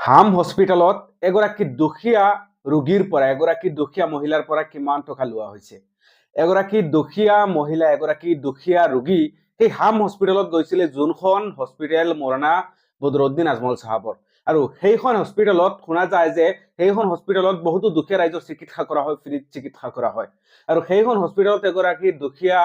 হাম হস্পিটেলত এগৰাকী দুখীয়া ৰোগীৰ পৰা এগৰাকী দুখীয়া মহিলাৰ পৰা কিমান টকা লোৱা হৈছে। এগৰাকী দুখীয়া মহিলা এগৰাকী দুখীয়া ৰোগী সেই হাম হস্পিটেলত গৈছিলে, যোনখন হস্পিটেল মৌলানা বদৰুদ্দিন আজমল সাহাবৰ। আৰু সেইখন হস্পিটেলত শুনা যায় যে সেইখন হস্পিটেলত বহুতো দুখীয়া ৰাইজৰ চিকিৎসা কৰা হয়, ফ্ৰীত চিকিৎসা কৰা হয়। আৰু সেইখন হস্পিটেলত এগৰাকী দুখীয়া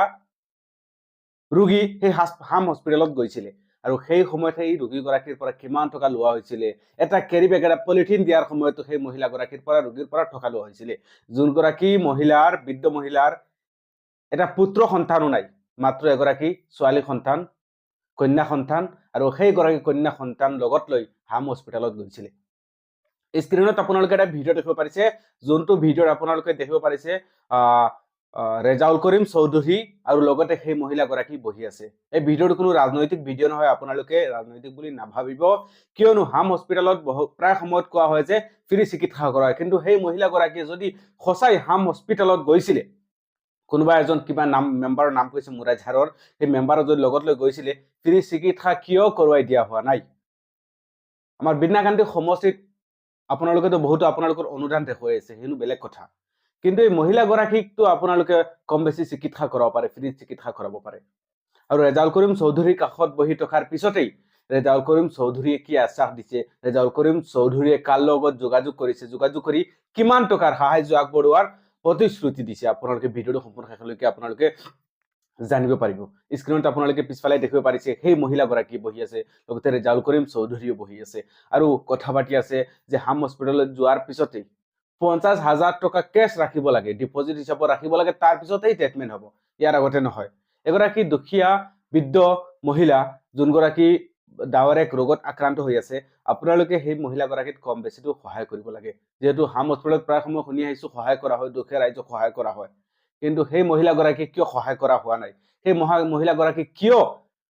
ৰোগী সেই হাম হস্পিটেলত গৈছিলে। আৰু সেই সময়ত সেই ৰোগীগৰাকীৰ পৰা কিমান টকা লোৱা হৈছিলে, এটা কেৰি বেগ এটা পলিথিন দিয়াৰ সময়তো সেই মহিলাগৰাকীৰ পৰা ৰোগীৰ পৰা টকা লোৱা হৈছিলে। যোনগৰাকী মহিলাৰ বৃদ্ধ মহিলাৰ এটা পুত্ৰ সন্তানো নাই, মাত্ৰ এগৰাকী ছোৱালী সন্তান, কন্যা সন্তান, আৰু সেইগৰাকী কন্যা সন্তান লগত লৈ হাম হস্পিটেলত গৈছিলে। স্ক্ৰীনত আপোনালোকে এটা ভিডিঅ' দেখিব পাৰিছে, যোনটো ভিডিঅ'ত আপোনালোকে দেখিব পাৰিছে ৰেজাউল কৰিম চৌধুৰী আৰু লগতে সেই মহিলাগৰাকী বহি আছে। এই ভিডিঅ'টো কোনো ৰাজনৈতিক ভিডিঅ' নহয়, আপোনালোকে ৰাজনৈতিক বুলি নাভাবিব, কিয়নো হাম হস্পিটেলত প্ৰায় সময়ত কোৱা হয় যে ফ্ৰী চিকিৎসা কৰা হয়। কিন্তু সেই মহিলাগৰাকীয়ে যদি সঁচাই হাম হস্পিটেলত গৈছিলে, কোনোবা এজন কিবা নাম মেম্বাৰৰ নাম কৈছে মুৰাজহাৰৰ, সেই মেম্বাৰৰ যদি লগত লৈ গৈছিলে, ফ্ৰী চিকিৎসা কিয় কৰোৱাই দিয়া হোৱা নাই? আমাৰ বিনা গান্ধী সমষ্টিত আপোনালোকেতো বহুতো আপোনালোকৰ অনুদান দেখুৱাই আছে, সেইটো বেলেগ কথা। কিন্তু এই মহিলাগৰাকীকতো আপোনালোকে কম বেছি চিকিৎসা কৰাব পাৰে, ফ্ৰী চিকিৎসা কৰাব পাৰে। আৰু ৰেজাউল কৰিম চৌধুৰীৰ কাষত বহি থকাৰ পিছতেই ৰেজাউল কৰিম চৌধুৰীয়ে কি আশ্বাস দিছে, ৰেজাউল কৰিম চৌধুৰীয়ে কাৰ লগত যোগাযোগ কৰিছে, যোগাযোগ কৰি কিমান টকাৰ সাহায্য আগবঢ়োৱাৰ প্ৰতিশ্ৰুতি দিছে, আপোনালোকে ভিডিঅ'টো সম্পূৰ্ণ শেষলৈকে আপোনালোকে জানিব পাৰিব। স্ক্ৰীনত আপোনালোকে পিছফালে দেখিব পাৰিছে সেই মহিলাগৰাকী বহি আছে, লগতে ৰেজাউল কৰিম চৌধুৰীও বহি আছে আৰু কথা পাতি আছে যে হাম হস্পিটেলত যোৱাৰ পিছতেই 50,000 টকা কেছ ৰাখিব লাগে, ডিপজিট হিচাপত ৰাখিব লাগে, তাৰ পিছতেই ট্ৰিটমেণ্ট হ'ব, ইয়াৰ আগতে নহয়। এগৰাকী দুখীয়া বৃদ্ধ মহিলা যোনগৰাকী ডাৱাৰেক ৰোগত আক্ৰান্ত হৈ আছে, আপোনালোকে সেই মহিলাগৰাকীক কম বেছিটো সহায় কৰিব লাগে। যেহেতু হাম হস্পিটেলত প্ৰায় সময় শুনি আহিছো সহায় কৰা হয়, দুখীয়া ৰাইজক সহায় কৰা হয়, কিন্তু সেই মহিলাগৰাকীক কিয় সহায় কৰা হোৱা নাই? সেই মহিলাগৰাকীক কিয়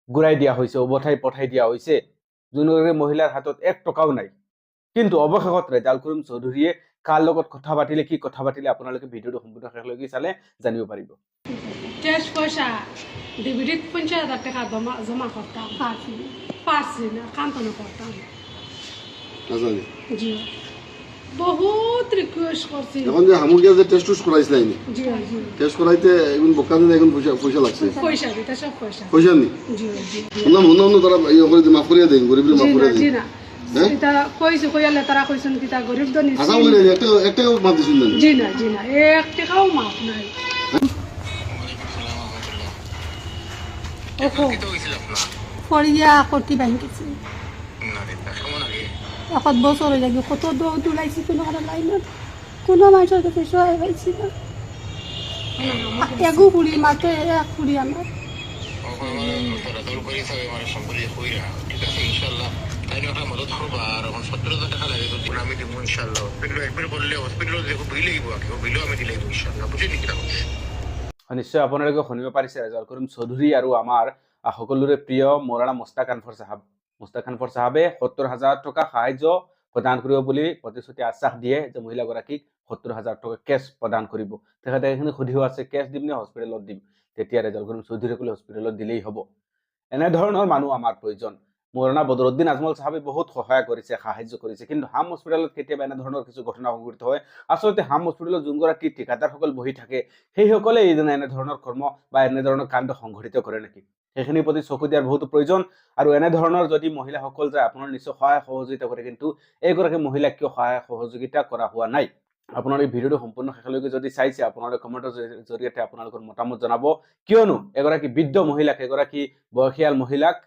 ঘূৰাই দিয়া হৈছে, উভতাই পঠাই দিয়া হৈছে? যোনগৰাকী মহিলাৰ হাতত 1 টকাও নাই। কিন্তু অৱশেষত ৰেজাউল কৰিম চৌধুৰীয়ে কাৰ লগত কথা পাতিলে, কি কথা পাতিলে, আপোনালোকে ভিডিঅ'টো সম্পূৰ্ণ শেষলৈকে চালে জানিব পাৰিব। ক্যাশ পয়সা ডিবিডিত 50,000 টাকা জমা করতাম, পারছি না, কান্তনা করতাম। জি বহুত রিকোয়েস্ট করছি। এখন যে হামুকিয়া যে টেস্ট করাইছিলেন, জি জি টেস্ট করাইতে এখন বোকানে এখন পয়সা লাগছে, পয়সা দিতে সব পয়সা পয়সা নি জি জি অন্য তারা এই করে যে মাফ করিয়া দেন, গরিবরে মাফ করিয়া দেন। জি না এটা কইছে কইলে তারা কইছেন কি তা গরিব দনি আশা করি একটা মাফ দিছেন না। জি না 1 টাকাও মাফ নাই। ফরিয়া করতে ব্যাংকেছি এখন বছর হয়ে যাবে, কত দৌড় তুলাইছি, কোনো কোনো লাইনত কোনো মানুষের কাছে সহায় পাইছি না। এগু কুড়ি মাত্র 1 কুড়ি আমার নিশ্চয় আপোনালোকে শুনিব পাৰিছে ৰেজাউল কৰিম চৌধুৰী আৰু আমাৰ সকলোৰে প্ৰিয় মৌলানা মুস্তাক আনফৰ চাহাবে 70,000 টকা সাহায্য প্ৰদান কৰিব বুলি প্ৰতিশ্ৰুতি আশ্বাস দিয়ে যে মহিলাগৰাকীক 70,000 টকা কেছ প্ৰদান কৰিব। তেখেতে এইখিনি সুধিও আছে কেছ দিম নে হস্পিটেলত দিম? তেতিয়া ৰেজাউল কৰিম চৌধুৰীয়ে ক'লে হস্পিটেলত দিলেই হ'ব। এনেধৰণৰ মানুহ আমাৰ প্ৰয়োজন। মৌলানা বদৰুদ্দিন আজমল সাহাবে বহুত সহায় কৰিছে, সাহায্য কৰিছে, কিন্তু হাম হস্পিটেলত কেতিয়াবা এনেধৰণৰ কিছু ঘটনা সংঘটিত হয়। আচলতে হাম হস্পিটেলত যোনগৰাকী ঠিকাদাৰসকল বহি থাকে, সেইসকলে এনেধৰণৰ কৰ্ম বা এনেধৰণৰ কাণ্ড সংঘটিত কৰে নেকি? সেইখিনিৰ প্ৰতি চকু দিয়াৰ বহুতো প্ৰয়োজন। আৰু এনেধৰণৰ যদি মহিলাসকল যায়, আপোনাৰ নিশ্চয় সহায় সহযোগিতা কৰে, কিন্তু এইগৰাকী মহিলাক কিয় সহায় সহযোগিতা কৰা হোৱা নাই? আপোনালোকে ভিডিঅ'টো সম্পূৰ্ণ শেষলৈকে যদি চাইছে, আপোনালোকে কমেণ্টৰ জৰিয়তে আপোনালোকৰ মতামত জনাব, কিয়নো এগৰাকী বৃদ্ধ মহিলাক, এগৰাকী বয়সীয়াল মহিলাক,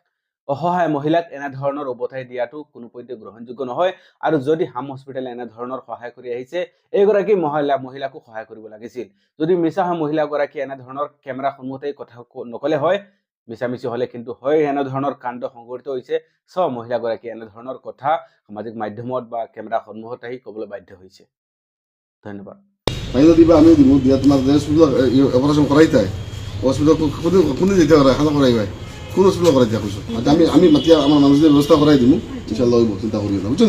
অসহায় মহিলাক এনেধৰণৰ উভতাই দিয়াটো কোনোপধ্যে গ্ৰহণযোগ্য নহয়। আৰু যদি হাম হস্পিটেলে এনেধৰণৰ সহায় কৰি আহিছে, এইগৰাকী মহিলাকো সহায় কৰিব লাগিছিল। যদি মিছা হয় মহিলাগৰাকী এনেধৰণৰ কেমেৰা সন্মুখতে কথা নকলে হয়, মিছামিছি হলে, কিন্তু হয় এনেধৰণৰ কাণ্ড সংঘটিত হৈছে। মহিলাগৰাকী এনেধৰণৰ কথা সামাজিক মাধ্যমত বা কেমেৰা সন্মুখত আহি ক'বলৈ বাধ্য হৈছে। ধন্যবাদ। পয়সা দিবা, আমি দিব দিয়া, তোমার অপারেশন করাইতে হয় হসপিটাল কোন যেতে পারে, খানা করাই ভাই কোন হসপিটাল করাইতে কইছো। আমি মাতিয়া আমার মানুষদের ব্যবস্থা করাই দিব, ইনশাআল্লাহ চিন্তা করিও না, বুঝছো।